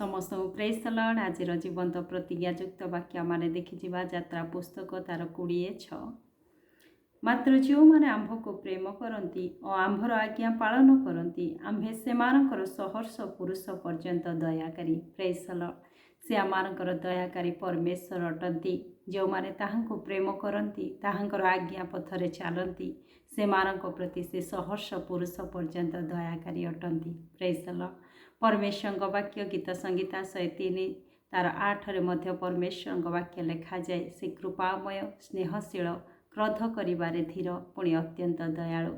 समस्त praise the Lord. आज जीवंत प्रतिज्ञायुक्त वाक्य आम देखिजा यात्रा पुस्तक तार 20:6। मात्र जो मैंने आंभ को प्रेम करती और आंभर आज्ञा पालन करती आंभे से सहर्ष पुरुष पर्यंत दयाकारी। Praise the Lord. से आमानकर दयाकारी परमेश्वर अटंती। जो मैंने ताहांको प्रेम करती ताहांकर आज्ञा पथरे चलती से मानक प्रति से सहर्ष पुरुष पर्यंत दयाकारी अटंती। Praise the lord. परमेश्वर वाक्य गीत संगीता 103 तार 8 रे परमेश्वर वाक्य लिखा जाए से कृपामय स्नेहशील क्रोध करिबारे धीर पुणी अत्यंत दयालु।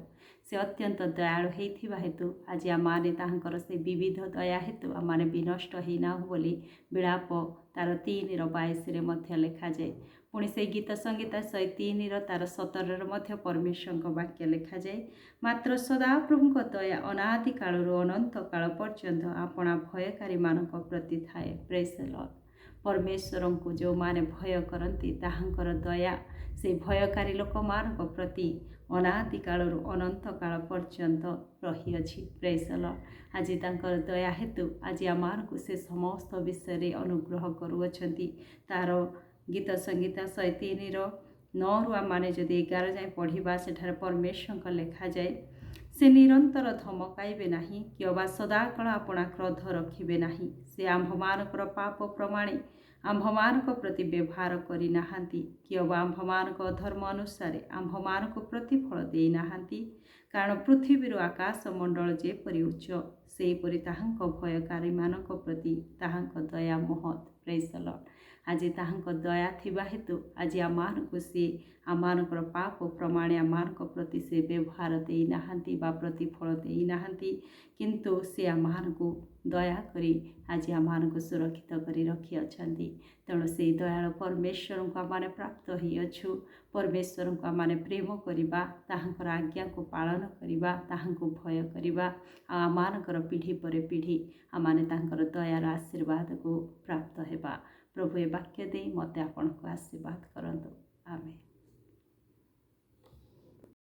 से अत्यंत दयालु होइथिबा हेतु आज आमाने ताहांकर से विविध दया हेतु आमाने विनष्ट होइना बोली विलाप तार 3:22 रे मध्य लिखा जाए। पुणी से गीत संगीता 103 तार 17 रे परमेश्वर वाक्य लिखा जाए। मात्र सदाप्रभुଙ୍କ दया अनादि कालरू अनंत काल पर्यंत आपणा भयकारी मानक प्रति थाए। Praise the lord. परमेश्वर को जो माने भय करती ताहांकर दया से भयकारी लोक मानक प्रति अनादि कालरू अनंत काल पर्यंत रही अछि। Praise the Lord. आज तांकर दया हेतु आज आमानकु से समस्त विषय अनुग्रह करुअछंती। तार गीत संगीता 103 9 आने जदि 11 जाए पढ़ा सेठारे परमेश्वर लिखा जाए से निरंतर धमकाइबे नाही कि अबा सदाकाल आपणा क्रोध रखिबे नाही। से आंभमानकर पाप प्रमाणे आंभमानक प्रति व्यवहार करि नाहांती कि अबा आंभमानक धर्म अनुसार आंभमानक प्रतिफल देई नाहांती। कारण पृथ्वीर आकाश मंडल जेपरि उच्च सेपरि ताहांक भयकारी मानक प्रति ताहांक दया महत। Praise the Lord. आज ताहांक दया थिबा हेतु आज आमानकु से आमानकर पाप प्रमाणे आमानक प्रति से व्यवहार देई नाहांती बा प्रतिफल देई नाहांती किंतु से आमानकु दया करी आज आमानकु सुरक्षित करी रखी अछंती। तेणु से दयालु परमेश्वर को आमाने प्राप्त ही अछु। परमेश्वर को आमाने प्रेम करिबा ताहांकर आज्ञा को पालन करिबा ताहांको भय करिबा आमानकर पीढ़ी पर पीढ़ी आमाने ताहांकर दयार आशीर्वाद को प्राप्त हेबा। प्रभु ए वाक्य दे मते आपनको आशीर्वाद करंतु। आमेन।